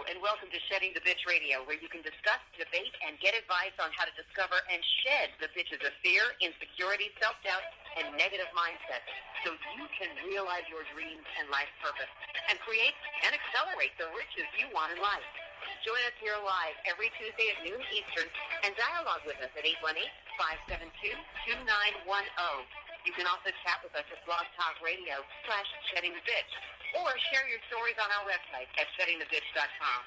and welcome to Shedding the Bitch Radio, where you can discuss, debate, and get advice on how to discover and shed the bitches of fear, insecurity, self-doubt, and negative mindsets so you can realize your dreams and life purpose and create and accelerate the riches you want in life. Join us here live every Tuesday at noon Eastern and dialogue with us at 818-572-2910. You can also chat with us at Blog Talk Radio /SheddingTheBitch or share your stories on our website at sheddingthebitch.com.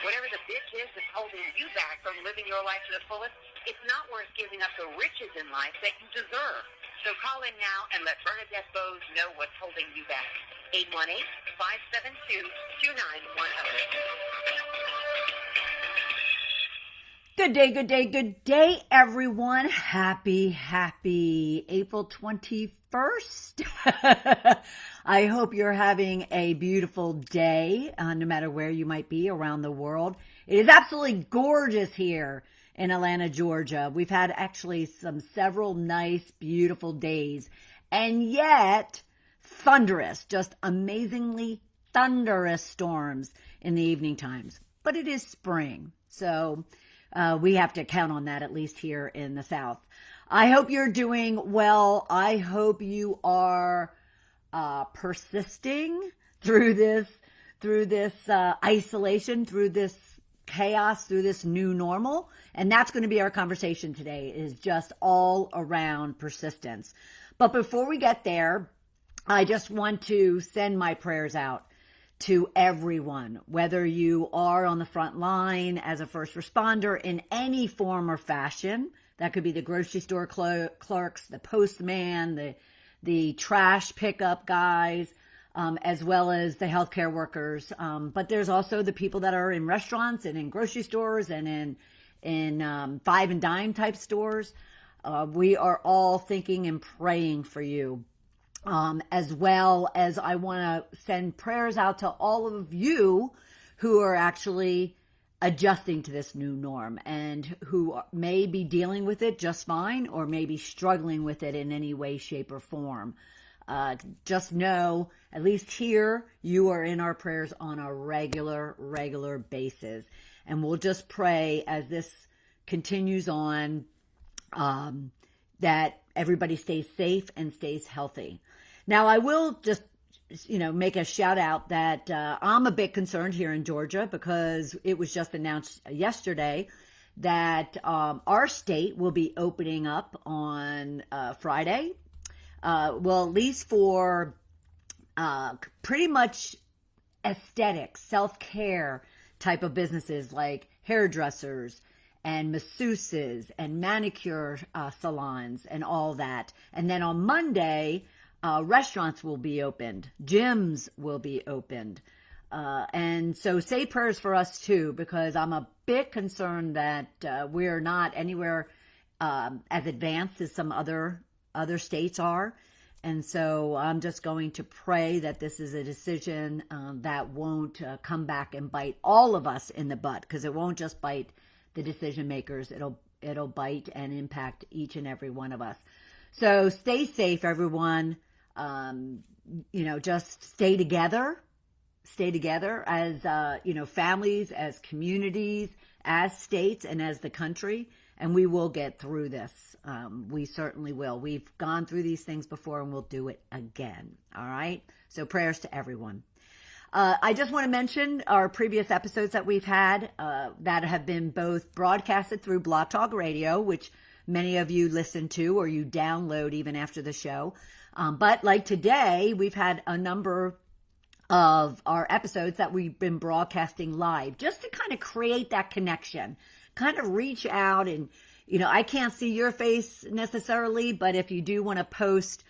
Whatever the bitch is that's holding you back from living your life to the fullest, it's not worth giving up the riches in life that you deserve. So call in now and let Bernadette Boas know what's holding you back. 818-572-2910. Good day, good day, good day, everyone. Happy April 21st. I hope you're having a beautiful day, no matter where you might be around the world. It is absolutely gorgeous here in Atlanta, Georgia. We've had actually several nice, beautiful days, and yet thunderous, just amazingly thunderous storms in the evening times. But it is spring, so we have to count on that, at least here in the South. I hope you're doing well. I hope you are persisting through this isolation, through this chaos, through this new normal. And that's going to be our conversation today, is just all around persistence. But before we get there, I just want to send my prayers out to everyone, whether you are on the front line as a first responder in any form or fashion. That could be the grocery store clerks, the postman, the trash pickup guys, as well as the healthcare workers. But there's also the people that are in restaurants and in grocery stores and in five and dime type stores. We are all thinking and praying for you. As well as I want to send prayers out to all of you who are actually adjusting to this new norm and who may be dealing with it just fine or may be struggling with it in any way, shape, or form. Just know, at least here, you are in our prayers on a regular basis. And we'll just pray as this continues on, that everybody stays safe and stays healthy. Now, I will just, make a shout out that I'm a bit concerned here in Georgia because it was just announced yesterday that our state will be opening up on Friday. Well, at least for pretty much aesthetic, self-care type of businesses like hairdressers and masseuses and manicure salons and all that. And then on Monday, restaurants will be opened, gyms will be opened. And so say prayers for us too, because I'm a bit concerned that we're not anywhere as advanced as some other states are. And so I'm just going to pray that this is a decision that won't come back and bite all of us in the butt, because it won't just bite the decision makers. It'll bite and impact each and every one of us. So stay safe, everyone. Just stay together as, families, as communities, as states, and as the country. And we will get through this. We certainly will. We've gone through these things before and we'll do it again. All right. So prayers to everyone. I just want to mention our previous episodes that we've had, that have been both broadcasted through Blog Talk Radio, which many of you listen to or you download even after the show. But like today, we've had a number of our episodes that we've been broadcasting live just to kind of create that connection, kind of reach out. And, I can't see your face necessarily, but if you do want to post,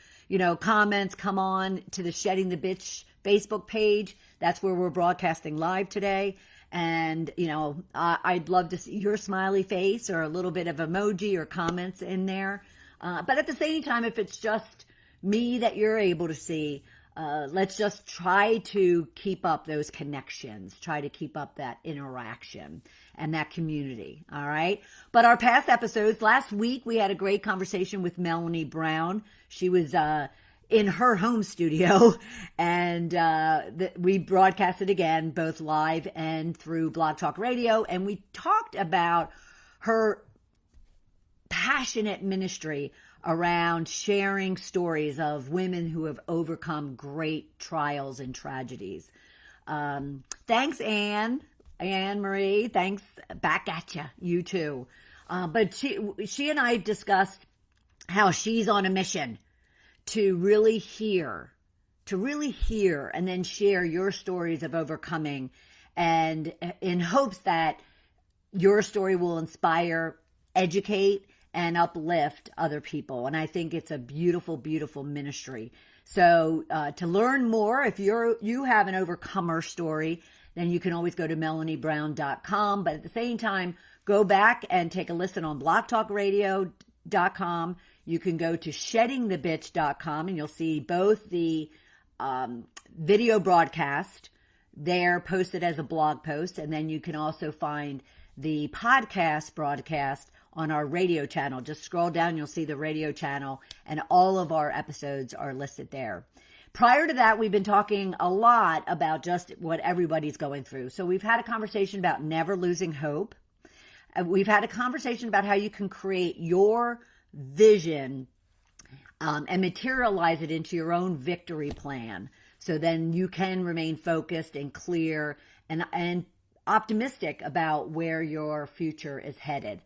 comments, come on to the Shedding the Bitch Facebook page. That's where we're broadcasting live today. And, I'd love to see your smiley face or a little bit of emoji or comments in there. But at the same time, if it's just me that you're able to see, let's just try to keep up those connections, try to keep up that interaction and that community. All right. But our past episodes, last week, we had a great conversation with Melanie Brown. She was, in her home studio, and we broadcasted again, both live and through Blog Talk Radio, and we talked about her passionate ministry around sharing stories of women who have overcome great trials and tragedies. Thanks, Anne Marie. Thanks, back at you too. But she and I discussed how she's on a mission to really hear and then share your stories of overcoming, and in hopes that your story will inspire, educate, and uplift other people. And I think it's a beautiful, beautiful ministry. So to learn more, if you have an overcomer story, then you can always go to melaniebrown.com. But at the same time, go back and take a listen on blogtalkradio.com. You can go to sheddingthebitch.com, and you'll see both the video broadcast there posted as a blog post, and then you can also find the podcast broadcast on our radio channel. Just scroll down, you'll see the radio channel, and all of our episodes are listed there. Prior to that, we've been talking a lot about just what everybody's going through. So we've had a conversation about never losing hope. We've had a conversation about how you can create your vision and materialize it into your own victory plan. So then you can remain focused and clear and optimistic about where your future is headed.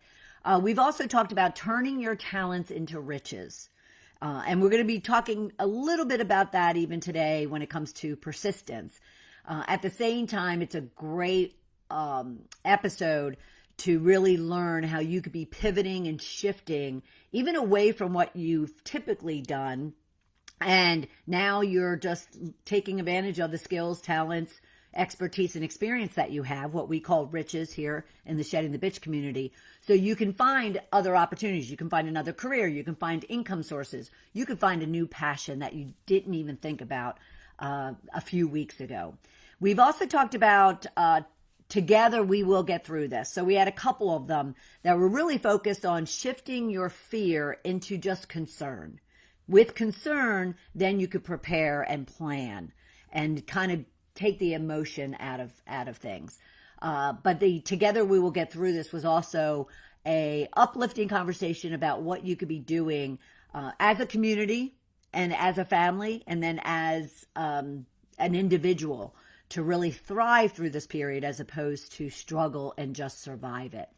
We've also talked about turning your talents into riches. And we're going to be talking a little bit about that even today when it comes to persistence. At the same time, it's a great episode to really learn how you could be pivoting and shifting even away from what you've typically done. And now you're just taking advantage of the skills, talents, expertise, and experience that you have, what we call riches here in the Shedding the Bitch community. So you can find other opportunities. You can find another career. You can find income sources. You can find a new passion that you didn't even think about a few weeks ago. We've also talked about together we will get through this. So we had a couple of them that were really focused on shifting your fear into just concern. With concern, then you could prepare and plan and kind of take the emotion out of things. But the together we will get through this was also a uplifting conversation about what you could be doing as a community and as a family, and then as an individual, to really thrive through this period as opposed to struggle and just survive it.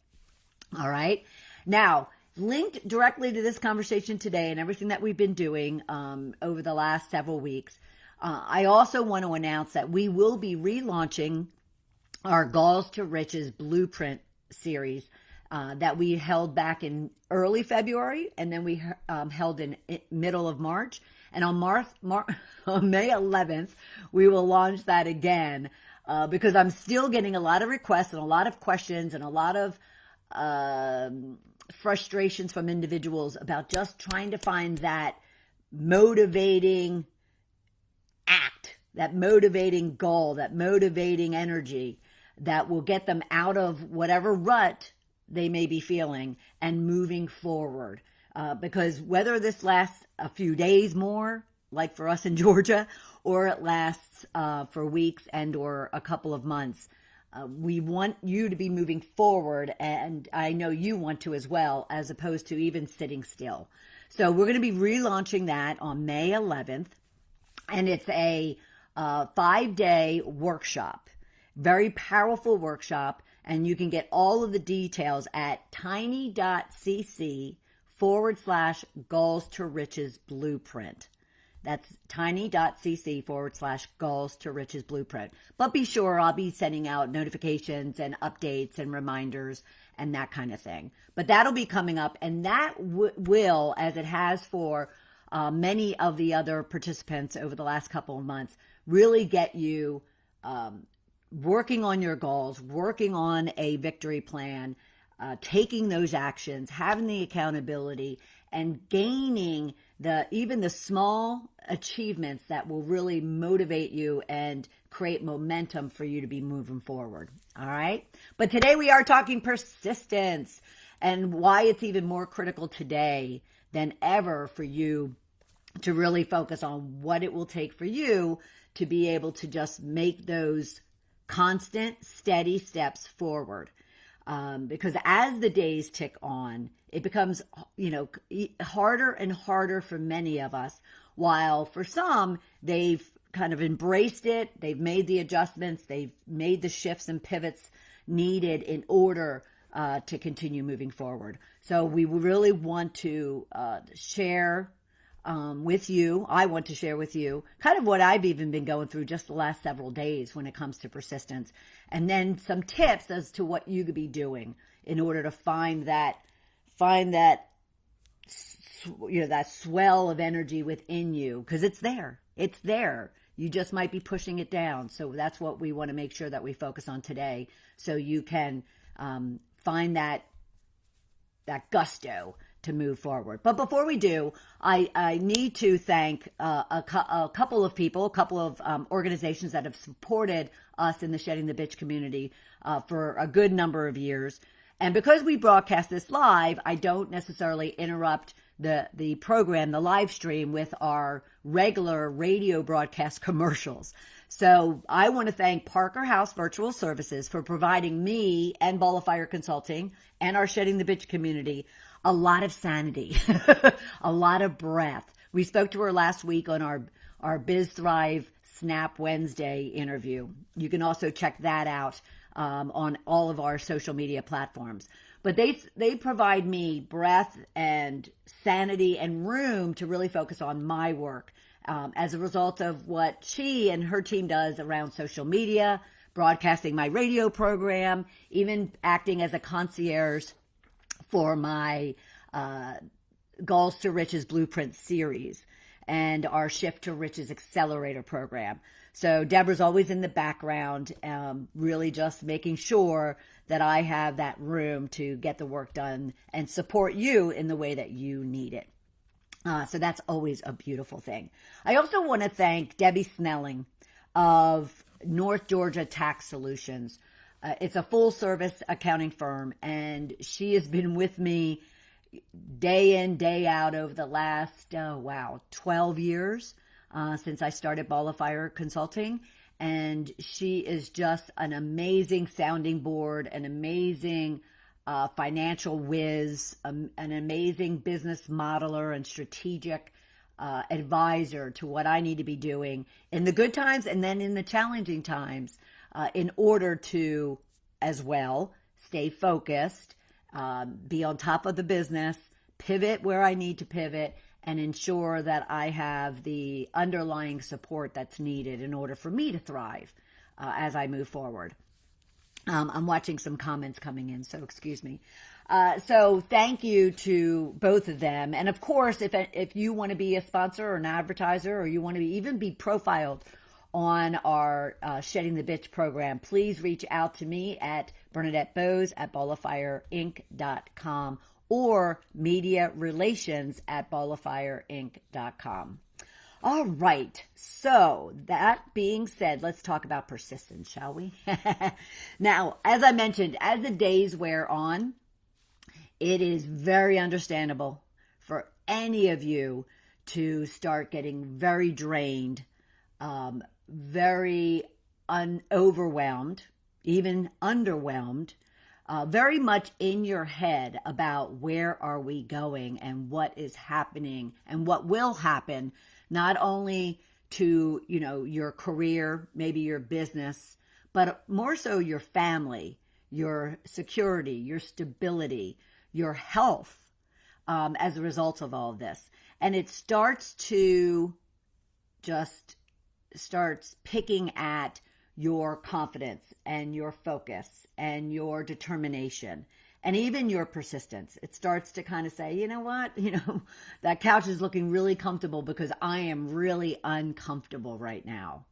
All right. Now, linked directly to this conversation today and everything that we've been doing over the last several weeks, I also want to announce that we will be relaunching our Goals to Riches Blueprint series that we held back in early February, and then we held in middle of March. And on May 11th, we will launch that again because I'm still getting a lot of requests and a lot of questions and a lot of frustrations from individuals about just trying to find that motivating act, that motivating goal, that motivating energy that will get them out of whatever rut they may be feeling and moving forward. Because whether this lasts a few days more, like for us in Georgia, or it lasts for weeks and or a couple of months, we want you to be moving forward, and I know you want to as well, as opposed to even sitting still. So we're going to be relaunching that on May 11th, and it's a 5-day workshop, very powerful workshop, and you can get all of the details at tiny.cc/goals to riches blueprint. That's tiny.cc/goals to riches blueprint. But be sure I'll be sending out notifications and updates and reminders and that kind of thing. But that'll be coming up, and that will, as it has for many of the other participants over the last couple of months, really get you working on your goals, working on a victory plan, taking those actions, having the accountability, and gaining even the small achievements that will really motivate you and create momentum for you to be moving forward. All right. But today we are talking persistence and why it's even more critical today than ever for you to really focus on what it will take for you to be able to just make those constant, steady steps forward. Because as the days tick on, it becomes, harder and harder for many of us, while for some, they've kind of embraced it, they've made the adjustments, they've made the shifts and pivots needed in order to continue moving forward. So we really want to share with you. I want to share with you kind of what I've even been going through just the last several days when it comes to persistence, and then some tips as to what you could be doing in order to find that that swell of energy within you, because it's there. You just might be pushing it down. So that's what we want to make sure that we focus on today, so you can find that gusto to move forward. But before we do, I need to thank a couple of people, a couple of organizations that have supported us in the Shedding the Bitch community for a good number of years. And because we broadcast this live, I don't necessarily interrupt the program, the live stream, with our regular radio broadcast commercials. So I want to thank Parker House Virtual Services for providing me and Ball of Fire Consulting and our Shedding the Bitch community a lot of sanity, a lot of breath. We spoke to her last week on our Biz Thrive Snap Wednesday interview. You can also check that out on all of our social media platforms. But they provide me breath and sanity and room to really focus on my work as a result of what she and her team does around social media, broadcasting my radio program, even acting as a concierge for my Goals to Riches Blueprint series and our Shift to Riches Accelerator program. So Deborah's always in the background, really just making sure that I have that room to get the work done and support you in the way that you need it. So that's always a beautiful thing. I also want to thank Debbie Snelling of North Georgia Tax Solutions. It's a full service accounting firm, and she has been with me day in, day out over the last, 12 years since I started Ball of Fire Consulting. And she is just an amazing sounding board, an amazing financial whiz, an amazing business modeler and strategic advisor to what I need to be doing in the good times and then in the challenging times, in order to, as well, stay focused, be on top of the business, pivot where I need to pivot, and ensure that I have the underlying support that's needed in order for me to thrive as I move forward. I'm watching some comments coming in, so excuse me. So thank you to both of them. And of course, if you want to be a sponsor or an advertiser, or you want to even be profiled on our Shedding the Bitch program, please reach out to me at Bernadette Boas at balloffireinc.com or mediarelations@balloffireinc.com. All right. So that being said, let's talk about persistence, shall we? Now, as I mentioned, as the days wear on, it is very understandable for any of you to start getting very drained, very overwhelmed, even underwhelmed, very much in your head about where are we going and what is happening and what will happen, not only to, your career, maybe your business, but more so your family, your security, your stability, your health, as a result of all of this. And it starts picking at your confidence and your focus and your determination and even your persistence. It starts to kind of say, you know what, that couch is looking really comfortable because I am really uncomfortable right now.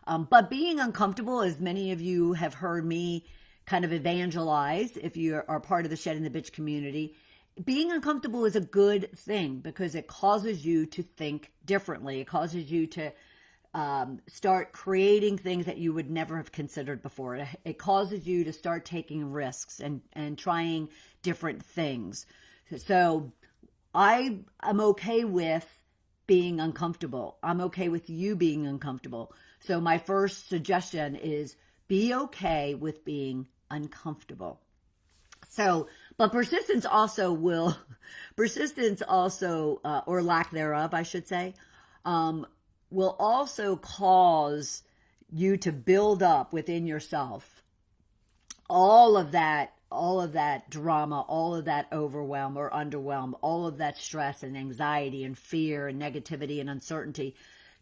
But being uncomfortable, as many of you have heard me kind of evangelize, if you are part of the Shedding the Bitch community, being uncomfortable is a good thing because it causes you to think differently. It causes you to start creating things that you would never have considered before. It causes you to start taking risks and trying different things. So I am okay with being uncomfortable. I'm okay with you being uncomfortable. So my first suggestion is be okay with being uncomfortable. So, but persistence also, or lack thereof, I should say, will also cause you to build up within yourself all of that drama, all of that overwhelm or underwhelm, all of that stress and anxiety and fear and negativity and uncertainty,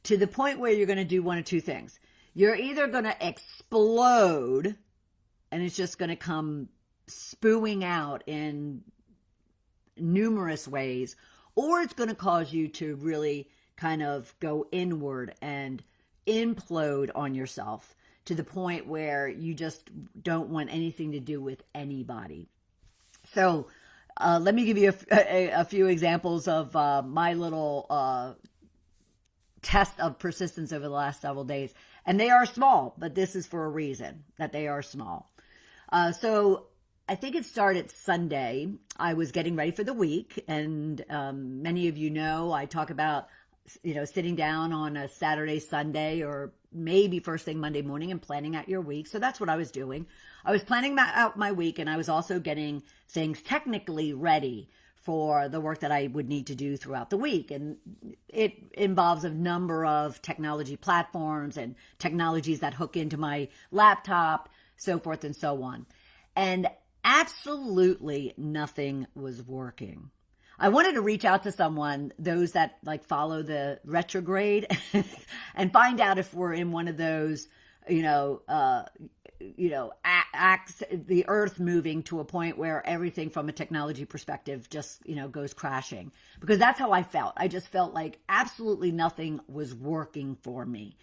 to the point where you're going to do one of two things. You're either going to explode and it's just going to come spewing out in numerous ways, or it's going to cause you to really kind of go inward and implode on yourself to the point where you just don't want anything to do with anybody. So let me give you a few examples of my little test of persistence over the last several days. And they are small, but this is for a reason that they are small. So I think it started Sunday. I was getting ready for the week, and many of you know I talk about, sitting down on a Saturday, Sunday, or maybe first thing Monday morning and planning out your week. So that's what I was doing. I was planning out my week, and I was also getting things technically ready for the work that I would need to do throughout the week. And it involves a number of technology platforms and technologies that hook into my laptop, so forth and so on. And absolutely nothing was working. I wanted to reach out to someone, those that follow the retrograde, and find out if we're in one of those, acts, the earth moving to a point where everything from a technology perspective just, goes crashing. Because that's how I felt. I just felt like absolutely nothing was working for me.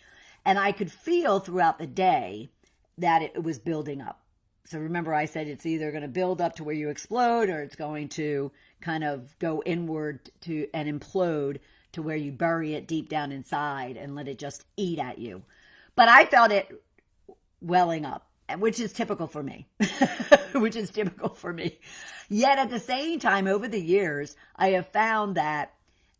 And I could feel throughout the day that it was building up. So remember, I said it's either going to build up to where you explode, or it's going to kind of go inward and implode to where you bury it deep down inside and let it just eat at you. But I felt it welling up, which is typical for me, Yet at the same time, over the years, I have found that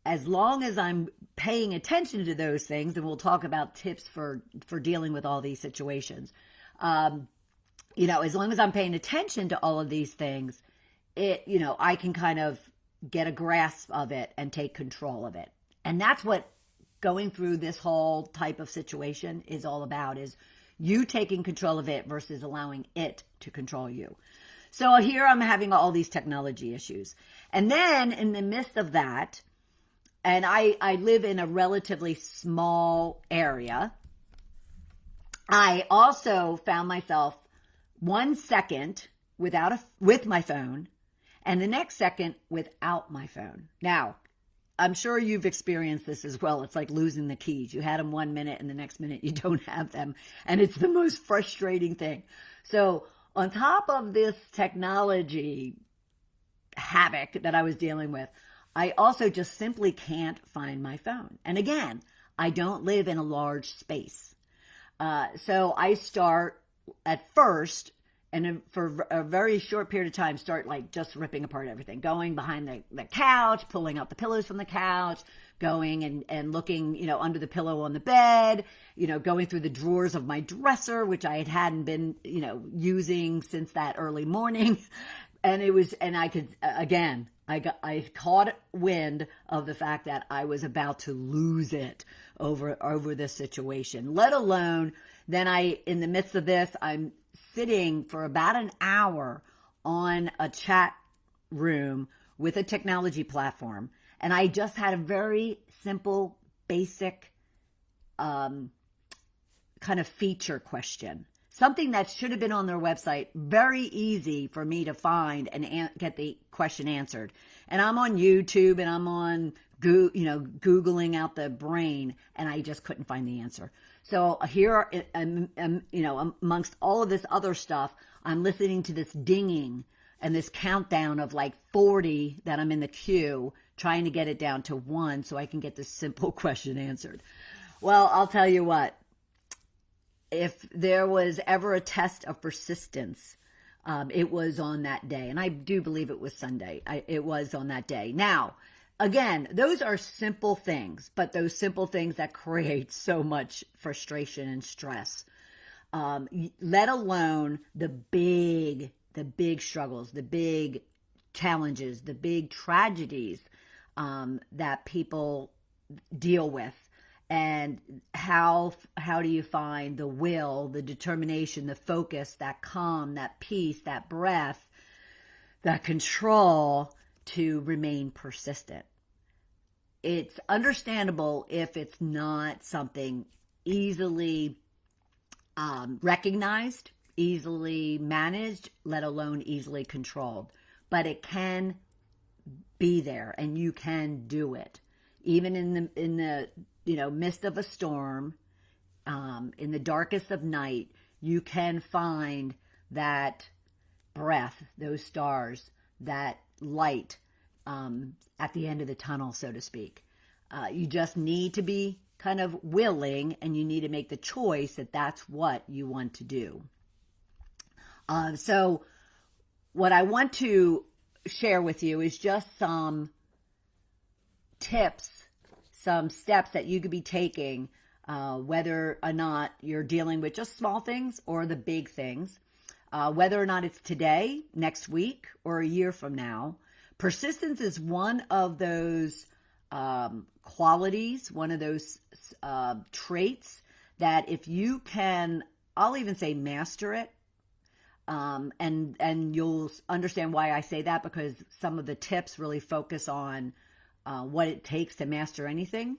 as long as I'm paying attention to those things, and we'll talk about tips for dealing with all these situations, as long as I'm paying attention to all of these things, I can kind of get a grasp of it and take control of it. And that's what going through this whole type of situation is all about, is you taking control of it versus allowing it to control you. So here I'm having all these technology issues. And then in the midst of that, and I live in a relatively small area, I also found myself 1 second with my phone, and the next second without my phone. Now, I'm sure you've experienced this as well. It's like losing the keys. You had them 1 minute, and the next minute you don't have them. And it's the most frustrating thing. So on top of this technology havoc that I was dealing with, I also just simply can't find my phone. And again, I don't live in a large space. So I start at first, and for a very short period of time, start just ripping apart everything, going behind the couch, pulling out the pillows from the couch, going and looking, under the pillow on the bed, going through the drawers of my dresser, which I hadn't been, using since that early morning. And I caught wind of the fact that I was about to lose it over this situation, let alone then in the midst of this, I'm sitting for about an hour on a chat room with a technology platform. And I just had a very simple, basic, kind of feature question. Something that should have been on their website, very easy for me to find and get the question answered. And I'm on YouTube and I'm on, Googling out the brain, and I just couldn't find the answer. So here, amongst all of this other stuff, I'm listening to this dinging and this countdown of 40 that I'm in the queue, trying to get it down to 1 so I can get this simple question answered. Well, I'll tell you what. If there was ever a test of persistence, it was on that day. And I do believe it was Sunday. It was on that day. Now, Again, those are simple things, but those simple things that create so much frustration and stress. Let alone the big struggles, the big challenges, the big tragedies that people deal with. And how do you find the will, the determination, the focus, that calm, that peace, that breath, that control to remain persistent? It's understandable if it's not something easily recognized, easily managed, let alone easily controlled. But it can be there, and you can do it, even in the midst of a storm, in the darkest of night. You can find that breath, those stars, that light at the end of the tunnel, so to speak. You just need to be kind of willing, and you need to make the choice that that's what you want to do. So what I want to share with you is just some tips, some steps that you could be taking, whether or not you're dealing with just small things or the big things, whether or not it's today, next week, or a year from now. Persistence is one of those qualities, one of those traits that if you can, I'll even say master it, and you'll understand why I say that, because some of the tips really focus on what it takes to master anything.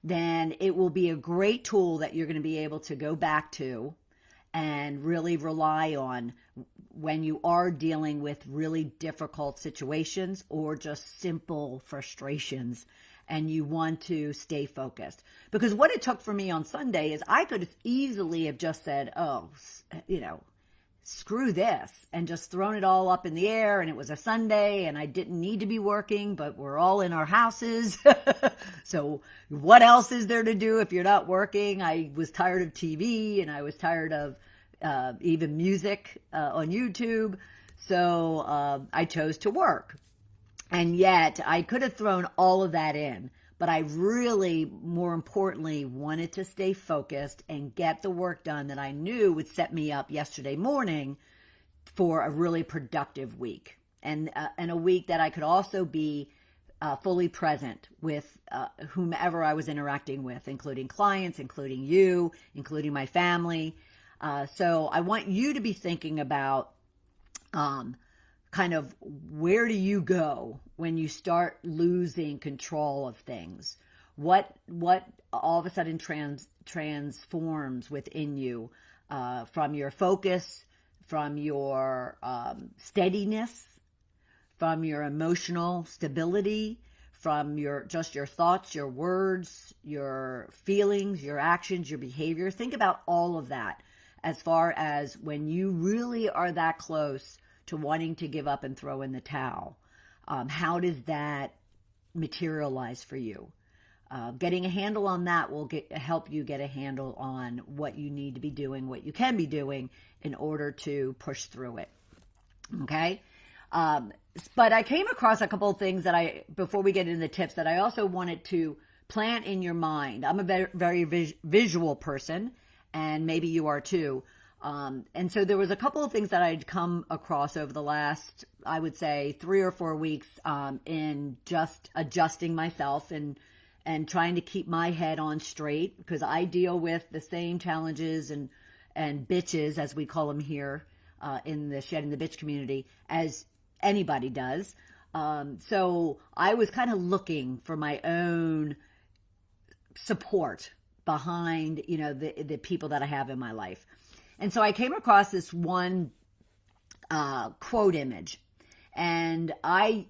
Then it will be a great tool that you're going to be able to go back to and really rely on when you are dealing with really difficult situations or just simple frustrations and you want to stay focused. Because what it took for me on Sunday is I could easily have just said, screw this, and just thrown it all up in the air, and it was a Sunday and I didn't need to be working, but we're all in our houses. So what else is there to do if you're not working? I was tired of TV, and I was tired of even music on YouTube. So I chose to work. And yet I could have thrown all of that in, but I really, more importantly, wanted to stay focused and get the work done that I knew would set me up yesterday morning for a really productive week, and a week that I could also be fully present with whomever I was interacting with, including clients, including you, including my family. So I want you to be thinking about kind of where do you go when you start losing control of things? What all of a sudden transforms within you from your focus, from your steadiness, from your emotional stability, from your thoughts, your words, your feelings, your actions, your behavior. Think about all of that as far as when you really are that close to wanting to give up and throw in the towel. How does that materialize for you? Getting a handle on that will help you get a handle on what you need to be doing, what you can be doing in order to push through it. Okay? But I came across a couple of things that before we get into the tips, that I also wanted to plant in your mind. I'm a very visual person, and maybe you are too. And so there was a couple of things that I'd come across over the last, I would say, 3 or 4 weeks, in just adjusting myself and trying to keep my head on straight, because I deal with the same challenges and bitches, as we call them here, in the Shed and the Bitch community, as anybody does. So I was kind of looking for my own support behind, the people that I have in my life. And so I came across this one quote image, and I,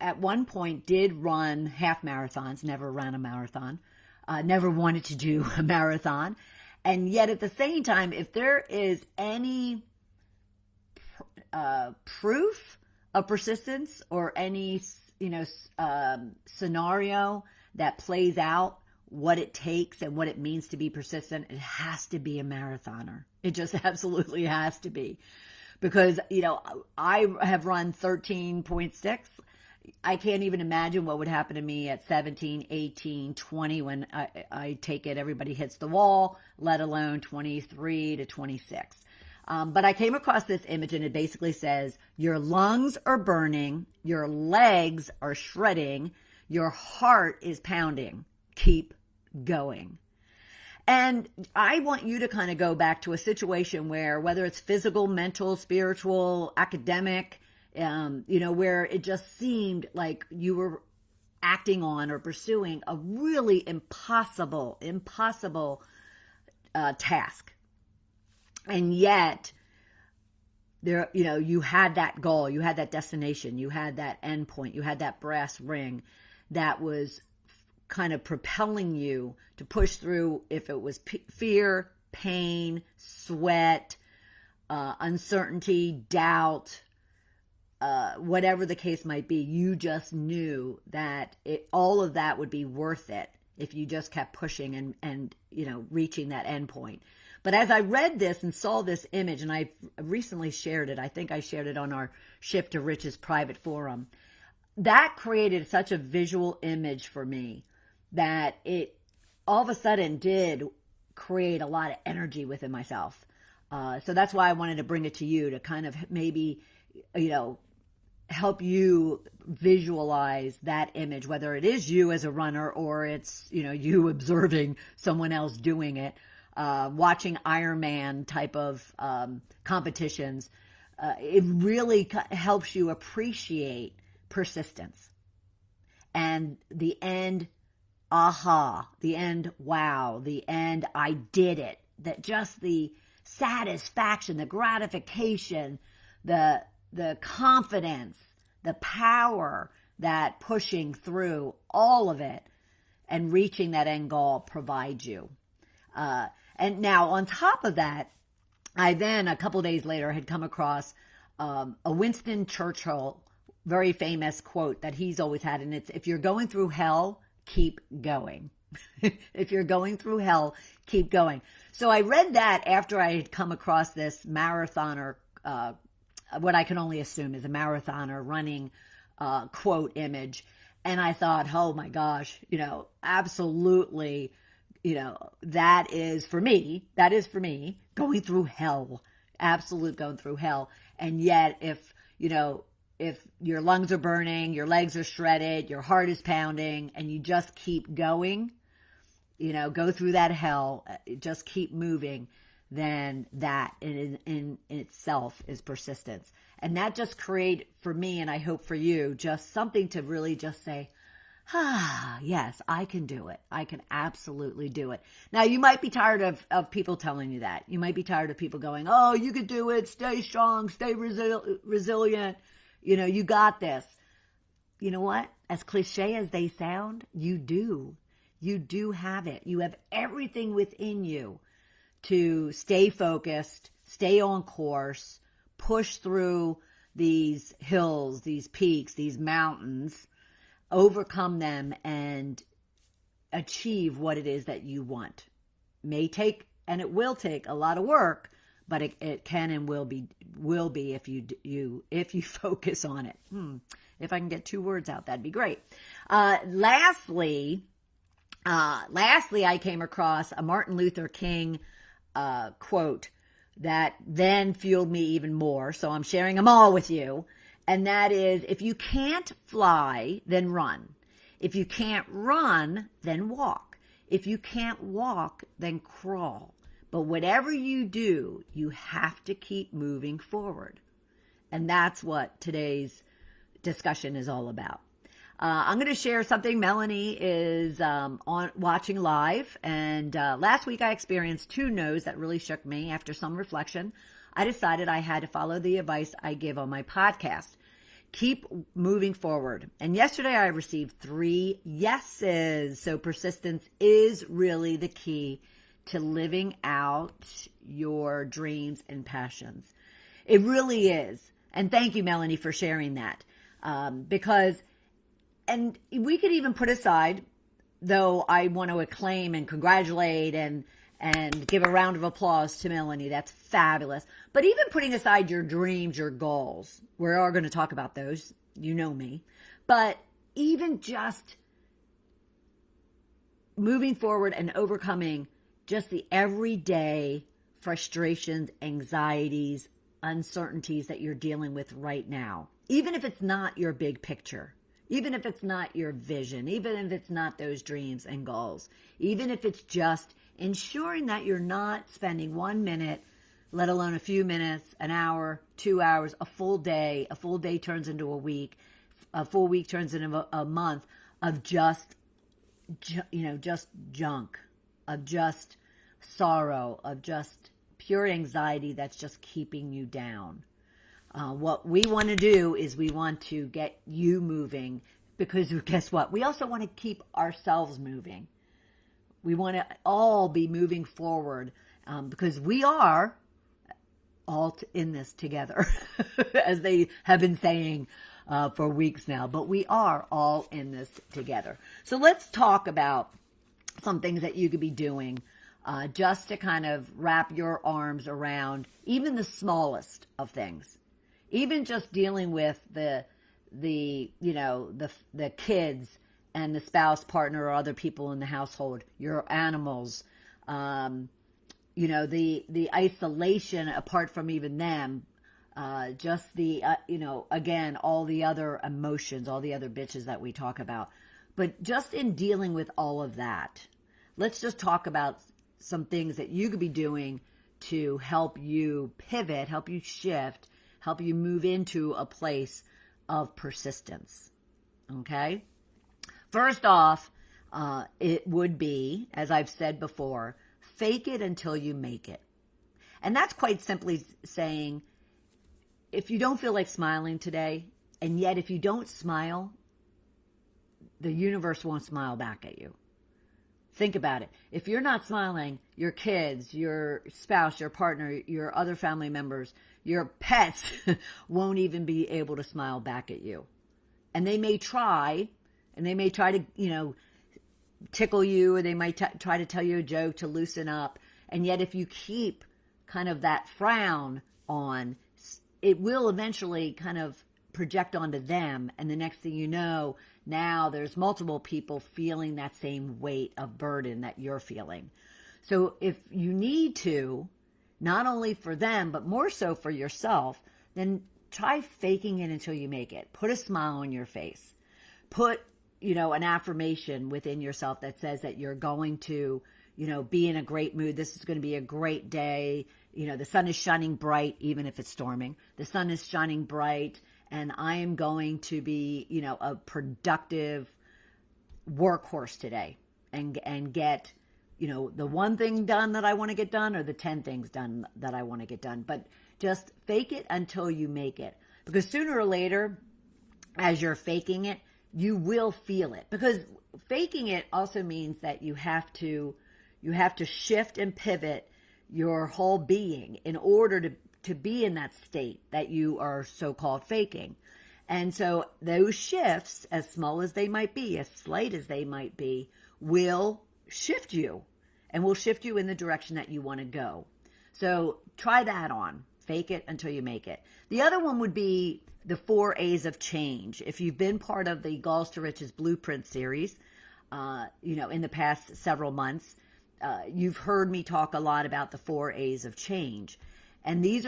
at one point, did run half marathons, never ran a marathon, never wanted to do a marathon. And yet at the same time, if there is any proof of persistence or any, scenario that plays out what it takes and what it means to be persistent, it has to be a marathoner. It just absolutely has to be. Because, I have run 13.6, I can't even imagine what would happen to me at 17, 18, 20 when I take it everybody hits the wall, let alone 23 to 26. But I came across this image and it basically says, your lungs are burning, your legs are shredding, your heart is pounding. Keep going. And I want you to kind of go back to a situation where, whether it's physical, mental, spiritual, academic, where it just seemed like you were acting on or pursuing a really impossible task. And yet, you had that goal, you had that destination, you had that end point, you had that brass ring that was kind of propelling you to push through, if it was fear, pain, sweat, uncertainty, doubt, whatever the case might be. You just knew that all of that would be worth it if you just kept pushing and reaching that end point. But as I read this and saw this image, and I recently shared it, I think I shared it on our Shift to Riches private forum, that created such a visual image for me that it all of a sudden did create a lot of energy within myself. So that's why I wanted to bring it to you to kind of maybe, help you visualize that image, whether it is you as a runner or it's, you observing someone else doing it, watching Ironman type of competitions. It really helps you appreciate persistence and the end, aha, the end, wow, the end, I did it. That just the satisfaction, the gratification, the confidence, the power that pushing through all of it and reaching that end goal provides you. And now on top of that, I then a couple of days later had come across a Winston Churchill very famous quote that he's always had, and it's, if you're going through hell, keep going. If you're going through hell, keep going. So I read that after I had come across this marathoner, what I can only assume is a marathoner running quote image. And I thought, oh my gosh, absolutely, that is for me, going through hell, absolute going through hell. And yet if your lungs are burning, your legs are shredded, your heart is pounding, and you just keep going, go through that hell, just keep moving, then that in itself is persistence. And that just create for me, and I hope for you, just something to really just say, yes, I can do it. I can absolutely do it. Now, you might be tired of people telling you that. You might be tired of people going, oh, you can do it. Stay strong. Stay resilient. You got this. You know what? As cliche as they sound, you do. You do have it. You have everything within you to stay focused, stay on course, push through these hills, these peaks, these mountains, overcome them, and achieve what it is that you want. May take, and it will take, a lot of work, but it can and will be if you focus on it. If I can get 2 words out, that'd be great. Lastly, I came across a Martin Luther King quote that then fueled me even more. So I'm sharing them all with you. And that is, if you can't fly, then run. If you can't run, then walk. If you can't walk, then crawl. But whatever you do, you have to keep moving forward. And that's what today's discussion is all about. I'm going to share something. Melanie is watching live. And last week I experienced 2 no's that really shook me. After some reflection, I decided I had to follow the advice I give on my podcast. Keep moving forward. And yesterday I received 3 yeses. So persistence is really the key to living out your dreams and passions. It really is. And thank you, Melanie, for sharing that. Because we could even put aside, though I want to acclaim and congratulate and give a round of applause to Melanie. That's fabulous. But even putting aside your dreams, your goals, we are going to talk about those. You know me. But even just moving forward and overcoming just the everyday frustrations, anxieties, uncertainties that you're dealing with right now, even if it's not your big picture, even if it's not your vision, even if it's not those dreams and goals, even if it's just ensuring that you're not spending 1 minute, let alone a few minutes, an hour, 2 hours, a full day turns into a week, a full week turns into a month of just junk, of just sorrow, of just pure anxiety that's just keeping you down. What we want to do is we want to get you moving, because guess what? We also want to keep ourselves moving. We want to all be moving forward, because we are all in this together, as they have been saying for weeks now, but we are all in this together. So let's talk about some things that you could be doing just to kind of wrap your arms around even the smallest of things. Even just dealing with the kids and the spouse, partner, or other people in the household, your animals, the isolation apart from even them, just the, again, all the other emotions, all the other bitches that we talk about. But just in dealing with all of that, let's just talk about some things that you could be doing to help you pivot, help you shift, help you move into a place of persistence. Okay? First off, it would be, as I've said before, fake it until you make it. And that's quite simply saying, if you don't feel like smiling today, and yet if you don't smile, the universe won't smile back at you. Think about it. If you're not smiling, your kids, your spouse, your partner, your other family members, your pets won't even be able to smile back at you. And they may try, to, tickle you, or they might try to tell you a joke to loosen up. And yet if you keep kind of that frown on, it will eventually kind of project onto them. And the next thing you know, now there's multiple people feeling that same weight of burden that you're feeling. So if you need to, not only for them, but more so for yourself, then try faking it until you make it. Put a smile on your face. Put, an affirmation within yourself that says that you're going to, be in a great mood. This is going to be a great day. The sun is shining bright, even if it's storming. The sun is shining bright, and I am going to be, a productive workhorse today and get, the one thing done that I want to get done, or the 10 things done that I want to get done. But just fake it until you make it. Because sooner or later, as you're faking it, you will feel it. Because faking it also means that you have to shift and pivot your whole being in order to be in that state that you are so-called faking. And so those shifts, as small as they might be, as slight as they might be, will shift you, and will shift you in the direction that you want to go. So try that on. Fake it until you make it. The other one would be the 4 A's of change. If you've been part of the Goals to Riches Blueprint series, in the past several months, you've heard me talk a lot about the 4 A's of change. And these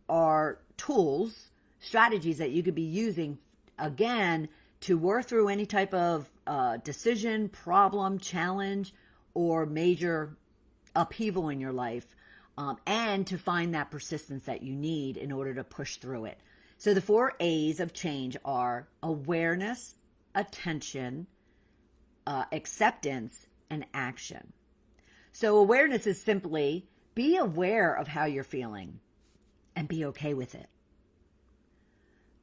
are tools, strategies that you could be using, again, to work through any type of decision, problem, challenge, or major upheaval in your life, and to find that persistence that you need in order to push through it. So the 4 A's of change are awareness, attention, acceptance, and action. So awareness is simply be aware of how you're feeling and be okay with it.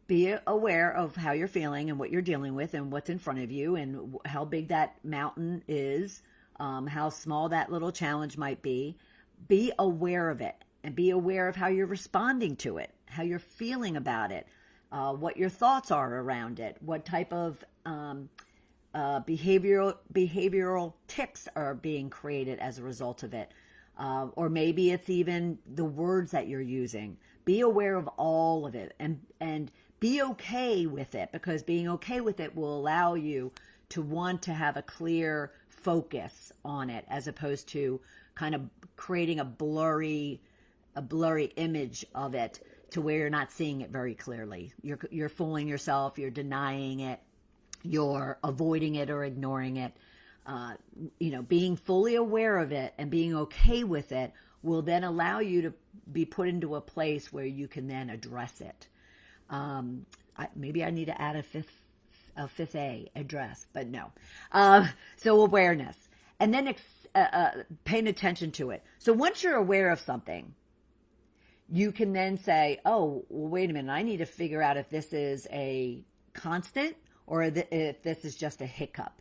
Be aware of how you're feeling and what you're dealing with and what's in front of you and how big that mountain is, how small that little challenge might be. Be aware of it and be aware of how you're responding to it, how you're feeling about it, what your thoughts are around it, what type of behavioral tics are being created as a result of it. Or maybe it's even the words that you're using. Be aware of all of it and be okay with it, because being okay with it will allow you to want to have a clear focus on it, as opposed to kind of creating a blurry image of it to where you're not seeing it very clearly. You're fooling yourself, you're denying it, you're avoiding it or ignoring it. Being fully aware of it and being okay with it will then allow you to be put into a place where you can then address it. Maybe I need to add a fifth A, address, but no. So awareness, and then paying attention to it. So once you're aware of something, you can then say, oh, well, wait a minute, I need to figure out if this is a constant or if this is just a hiccup.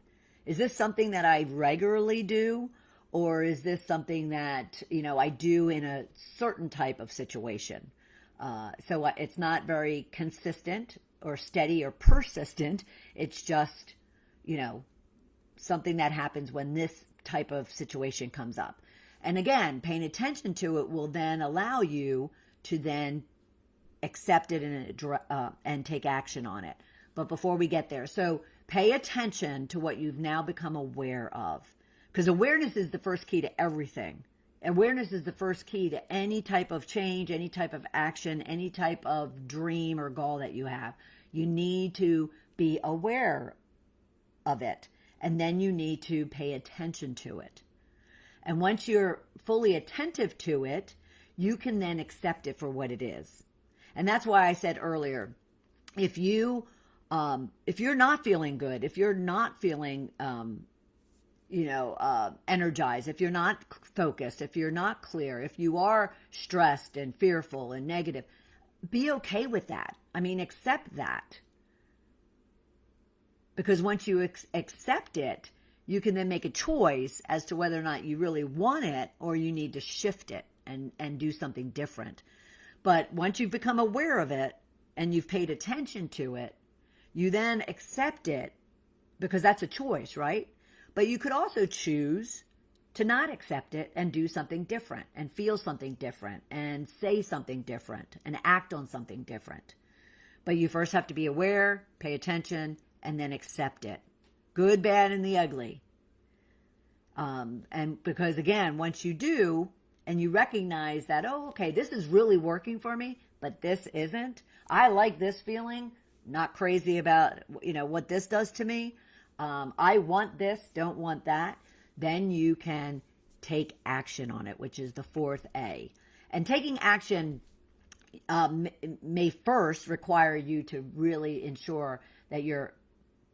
Is this something that I regularly do, or is this something that, I do in a certain type of situation? So it's not very consistent or steady or persistent. It's just, something that happens when this type of situation comes up. And again, paying attention to it will then allow you to then accept it and take action on it. But before we get there, so pay attention to what you've now become aware of, because awareness is the first key to everything. Awareness is the first key to any type of change, any type of action, any type of dream or goal that you have. You need to be aware of it, and then you need to pay attention to it. And once you're fully attentive to it, you can then accept it for what it is. And that's why I said earlier, if you're not feeling good, if you're not feeling, energized, if you're not focused, if you're not clear, if you are stressed and fearful and negative, be okay with that. Accept that. Because once you accept it, you can then make a choice as to whether or not you really want it or you need to shift it and do something different. But once you've become aware of it and you've paid attention to it, you then accept it, because that's a choice, right? But you could also choose to not accept it and do something different and feel something different and say something different and act on something different. But you first have to be aware, pay attention, and then accept it. Good, bad, and the ugly. And because again, once you do, and you recognize that, oh, okay, this is really working for me, but this isn't. I like this feeling, not crazy about, what this does to me. I want this, don't want that. Then you can take action on it, which is the fourth A. And taking action may first require you to really ensure that you're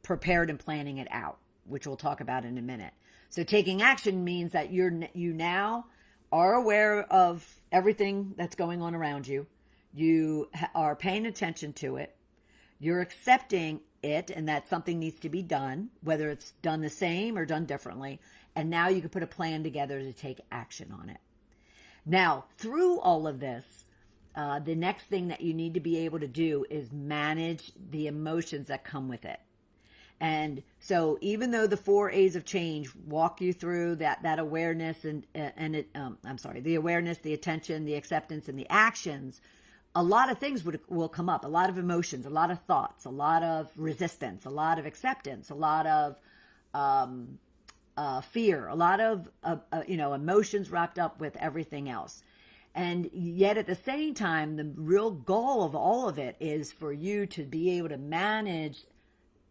prepared and planning it out, which we'll talk about in a minute. So taking action means that you now are aware of everything that's going on around you. You are paying attention to it. You're accepting it, and that something needs to be done, whether it's done the same or done differently. And now you can put a plan together to take action on it. Now, through all of this, the next thing that you need to be able to do is manage the emotions that come with it. And so even though the 4 A's of change walk you through that awareness the awareness, the attention, the acceptance, and the actions, a lot of things will come up, a lot of emotions, a lot of thoughts, a lot of resistance, a lot of acceptance, a lot of fear, a lot of emotions wrapped up with everything else. And yet at the same time, the real goal of all of it is for you to be able to manage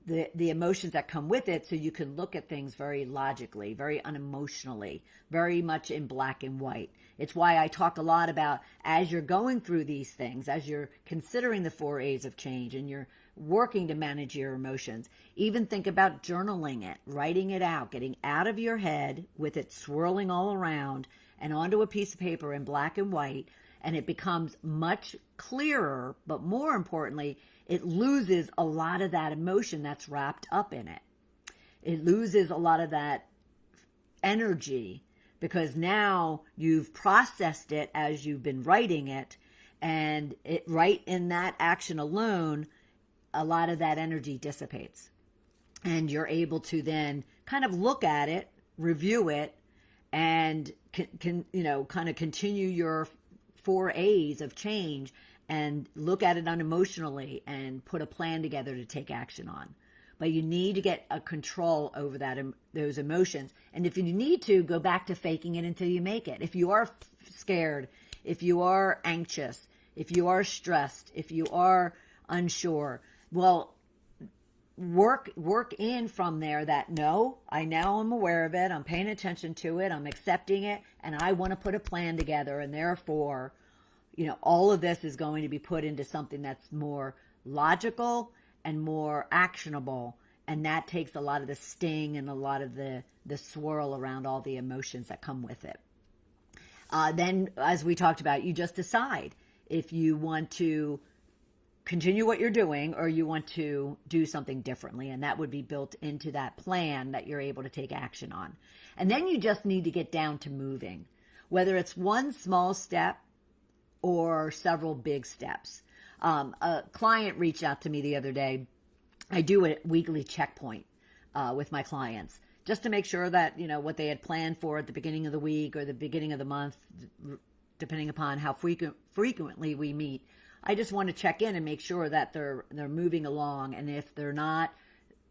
the emotions that come with it, so you can look at things very logically, very unemotionally, very much in black and white. It's why I talk a lot about, as you're going through these things, as you're considering the 4 A's of change and you're working to manage your emotions, even think about journaling it, writing it out, getting out of your head with it swirling all around and onto a piece of paper in black and white, and it becomes much clearer, but more importantly, it loses a lot of that emotion that's wrapped up in it. It loses a lot of that energy, because now you've processed it as you've been writing it, and right in that action alone, a lot of that energy dissipates. And you're able to then kind of look at it, review it, and kind of continue your 4 A's of change and look at it unemotionally and put a plan together to take action on. But you need to get a control over those emotions. And if you need to, go back to faking it until you make it. If you are scared, if you are anxious, if you are stressed, if you are unsure, well, work in from there that no, I now am aware of it, I'm paying attention to it, I'm accepting it, and I want to put a plan together, and therefore, all of this is going to be put into something that's more logical and more actionable, and that takes a lot of the sting and a lot of the swirl around all the emotions that come with it. Then, as we talked about, you just decide if you want to continue what you're doing or you want to do something differently, and that would be built into that plan that you're able to take action on. And then you just need to get down to moving, whether it's one small step or several big steps. A client reached out to me the other day. I do a weekly checkpoint with my clients just to make sure that, what they had planned for at the beginning of the week or the beginning of the month, depending upon how frequently we meet. I just want to check in and make sure that they're moving along, and if they're not,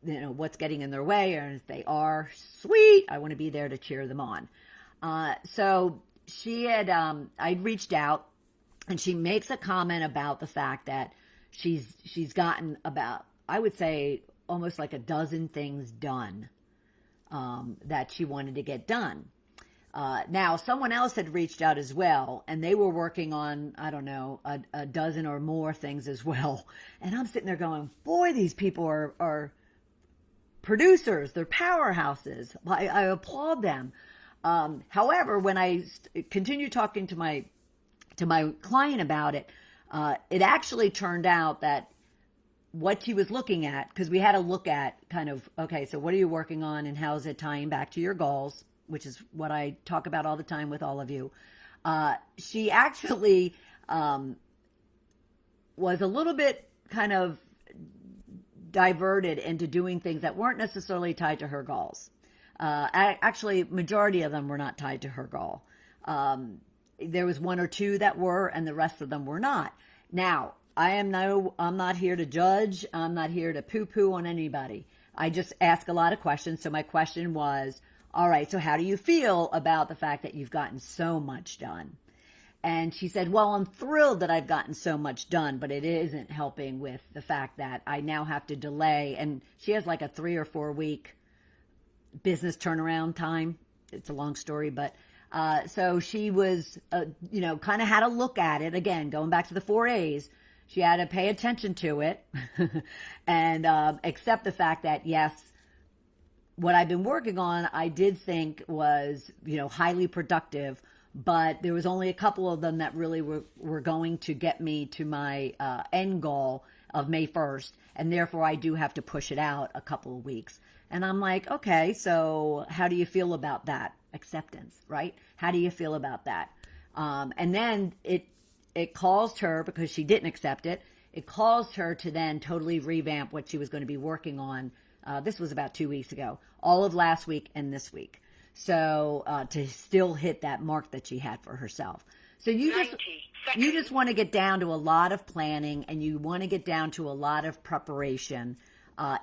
what's getting in their way, or if they are, sweet, I want to be there to cheer them on. So she had, I'd reached out, and she makes a comment about the fact that she's gotten about, I would say, almost like a dozen things done that she wanted to get done. Now, someone else had reached out as well, and they were working on, I don't know, a dozen or more things as well. And I'm sitting there going, boy, these people are producers. They're powerhouses. I applaud them. However, when I continue talking to my client about it, it actually turned out that what she was looking at, because we had to look at kind of, okay, so what are you working on and how is it tying back to your goals, which is what I talk about all the time with all of you. She actually was a little bit kind of diverted into doing things that weren't necessarily tied to her goals. Actually, majority of them were not tied to her goal. There was one or two that were, and the rest of them were not. Now, I'm not here to judge. I'm not here to poo-poo on anybody. I just ask a lot of questions. So my question was, all right, so how do you feel about the fact that you've gotten so much done? And she said, well, I'm thrilled that I've gotten so much done, but it isn't helping with the fact that I now have to delay. And she has like a 3 or 4 week business turnaround time. It's a long story, but so she was, kind of had to look at it. Again, going back to the 4 A's, she had to pay attention to it and accept the fact that, yes, what I've been working on, I did think was, highly productive, but there was only a couple of them that really were going to get me to my end goal of May 1st, and therefore I do have to push it out a couple of weeks. And I'm like, okay, so how do you feel about that? Acceptance, right? How do you feel about that? And then it caused her, because she didn't accept it, it caused her to then totally revamp what she was going to be working on. This was about 2 weeks ago, all of last week and this week. So to still hit that mark that she had for herself. So you just want to get down to a lot of planning, and you want to get down to a lot of preparation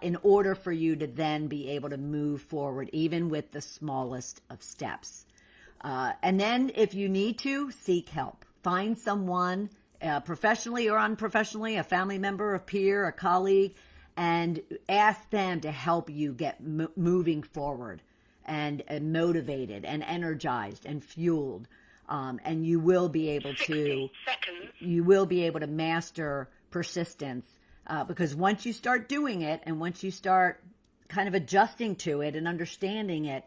in order for you to then be able to move forward, even with the smallest of steps. And then if you need to, seek help. Find someone, professionally or unprofessionally, a family member, a peer, a colleague, and ask them to help you get moving forward and motivated and energized and fueled. And you will be able to master persistence, because once you start doing it and once you start kind of adjusting to it and understanding it,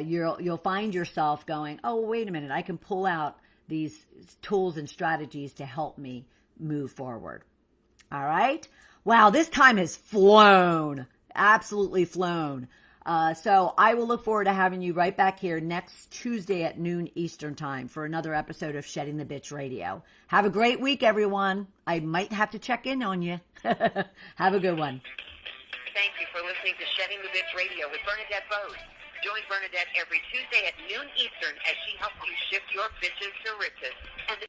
you'll find yourself going, oh, wait a minute, I can pull out these tools and strategies to help me move forward. All right. Wow, this time has flown, absolutely flown. So I will look forward to having you right back here next Tuesday at noon Eastern time for another episode of Shedding the Bitch Radio. Have a great week, everyone. I might have to check in on you. Have a good one. Thank you for listening to Shedding the Bitch Radio with Bernadette Boas. Join Bernadette every Tuesday at noon Eastern as she helps you shift your bitches to riches. And